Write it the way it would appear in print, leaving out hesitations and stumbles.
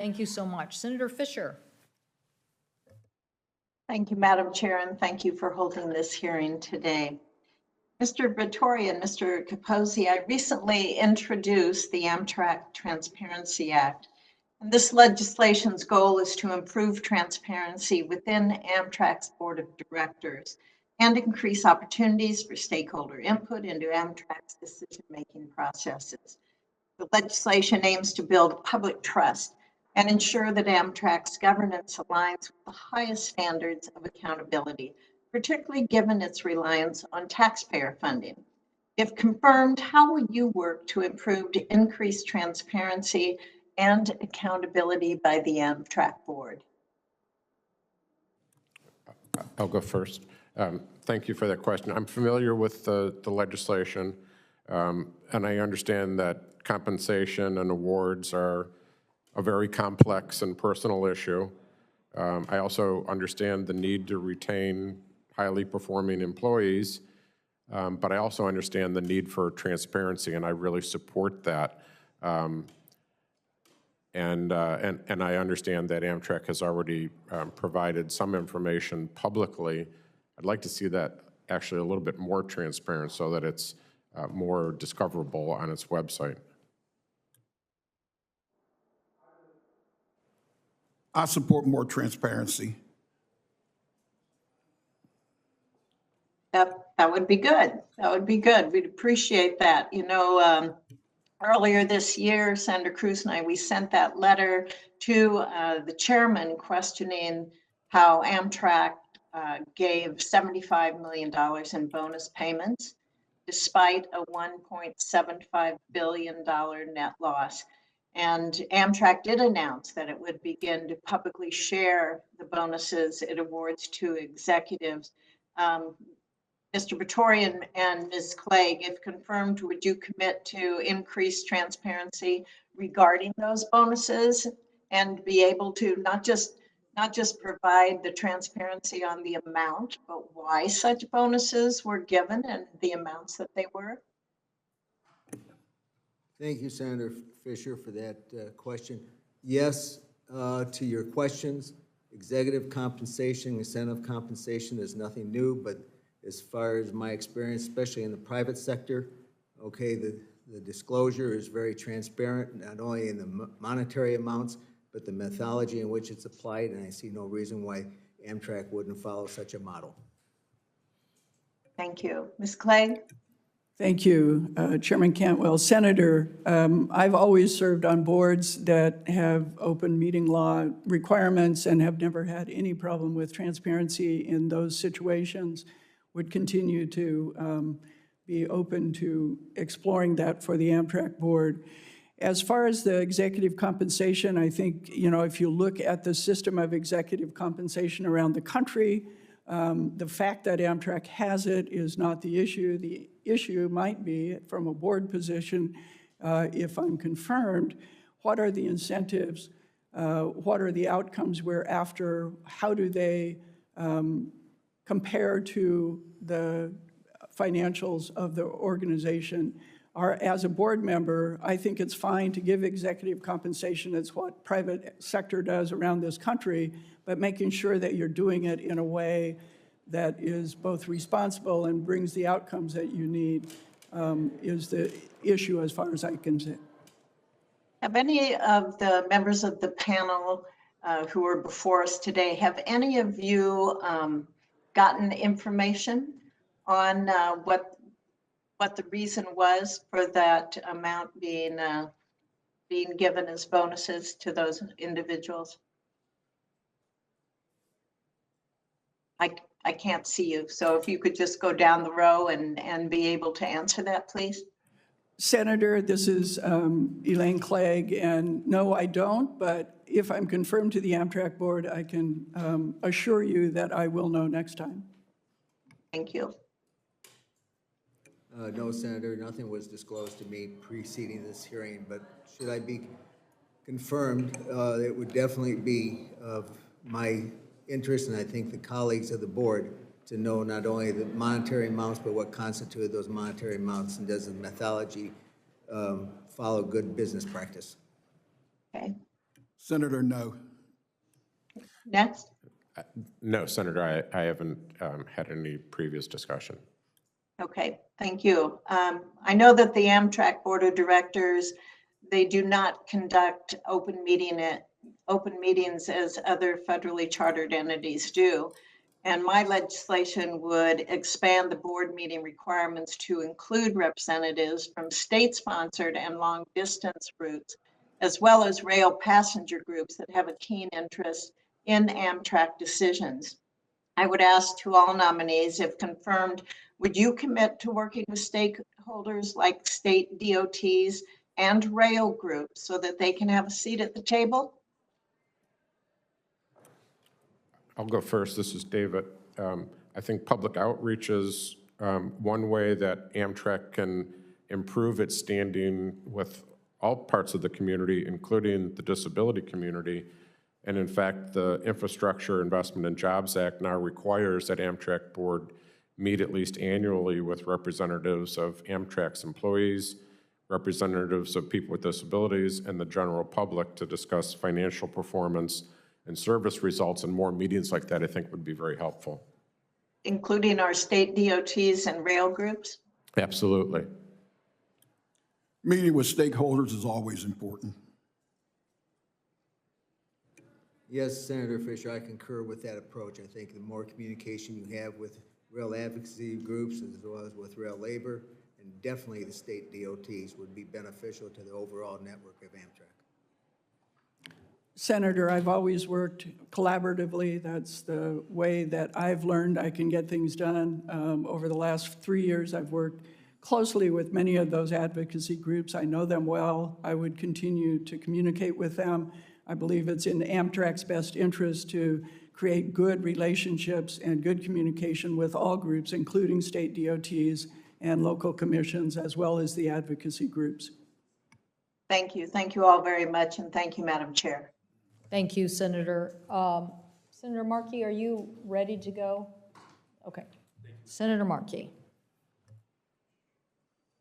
Thank you so much. Senator Fischer. Thank you, Madam Chair, and thank you for holding this hearing today. Mr. Vittori and Mr. Capozzi, I recently introduced the Amtrak Transparency Act. And this legislation's goal is to improve transparency within Amtrak's board of directors and increase opportunities for stakeholder input into Amtrak's decision-making processes. The legislation aims to build public trust and ensure that Amtrak's governance aligns with the highest standards of accountability, particularly given its reliance on taxpayer funding. If confirmed, how will you work to increase transparency and accountability by the Amtrak board? I'll go first. Thank you for that question. I'm familiar with the legislation, and I understand that compensation and awards are a very complex and personal issue. I also understand the need to retain highly performing employees, but I also understand the need for transparency, and I really support that. And I understand that Amtrak has already provided some information publicly. I'd like to see that actually a little bit more transparent so that it's more discoverable on its website. I support more transparency. That would be good. That would be good. We'd appreciate that. You know, earlier this year, Senator Cruz and I, we sent that letter to the chairman questioning how Amtrak gave $75 million in bonus payments, despite a $1.75 billion net loss. And Amtrak did announce that it would begin to publicly share the bonuses it awards to executives. Mr. Vittori and Ms. Clegg, if confirmed, would you commit to increased transparency regarding those bonuses and be able to not just provide the transparency on the amount, but why such bonuses were given and the amounts that they were? Thank you, Senator Fischer, for that question. Yes, to your questions, executive compensation, incentive compensation is nothing new, but as far as my experience, especially in the private sector, okay, the disclosure is very transparent, not only in the monetary amounts, but the methodology in which it's applied, and I see no reason why Amtrak wouldn't follow such a model. Thank you. Ms. Clegg? Thank you, Chairman Cantwell. Senator, I've always served on boards that have open meeting law requirements and have never had any problem with transparency in those situations. Would continue to be open to exploring that for the Amtrak board. As far as the executive compensation, I think, you know, if you look at the system of executive compensation around the country, the fact that Amtrak has it is not the issue. The issue might be, from a board position, if I'm confirmed, what are the incentives? What are the outcomes we're after? How do they compare to the financials of the organization? As a board member, I think it's fine to give executive compensation. It's what private sector does around this country, but making sure that you're doing it in a way that is both responsible and brings the outcomes that you need is the issue as far as I can see. Have any of the members of the panel who are before us today, have any of you gotten information on what the reason was for that amount being given as bonuses to those individuals? I can't see you, so if you could just go down the row and be able to answer that, please. Senator, this is Elaine Clegg, and no, I don't, but if I'm confirmed to the Amtrak board, I can assure you that I will know next time. Thank you. No, Senator, nothing was disclosed to me preceding this hearing, but should I be confirmed, it would definitely be of my interest, and I think the colleagues of the board, to know not only the monetary amounts, but what constituted those monetary amounts, and does the methodology follow good business practice? Okay. Senator, no. Next. No, Senator, I haven't had any previous discussion. Okay, thank you. I know that the Amtrak Board of Directors, they do not conduct open meetings as other federally chartered entities do. And my legislation would expand the board meeting requirements to include representatives from state-sponsored and long-distance routes, as well as rail passenger groups that have a keen interest in Amtrak decisions. I would ask to all nominees, if confirmed, would you commit to working with stakeholders like state DOTs and rail groups so that they can have a seat at the table? I'll go first. This is David. I think public outreach is one way that Amtrak can improve its standing with all parts of the community, including the disability community. And in fact, the Infrastructure Investment and Jobs Act now requires that Amtrak board meet at least annually with representatives of Amtrak's employees, representatives of people with disabilities, and the general public to discuss financial performance and service results, and more meetings like that I think would be very helpful. Including our state DOTs and rail groups? Absolutely. Meeting with stakeholders is always important. Yes, Senator Fischer, I concur with that approach. I think the more communication you have with rail advocacy groups as well as with rail labor, and definitely the state DOTs would be beneficial to the overall network of Amtrak. Senator, I've always worked collaboratively. That's the way that I've learned I can get things done. Over the last 3 years, I've worked closely with many of those advocacy groups. I know them well. I would continue to communicate with them. I believe it's in Amtrak's best interest to create good relationships and good communication with all groups, including state DOTs and local commissions, as well as the advocacy groups. Thank you. Thank you all very much, and thank you, Madam Chair. Thank you, Senator. Senator Markey, are you ready to go? Okay. Senator Markey.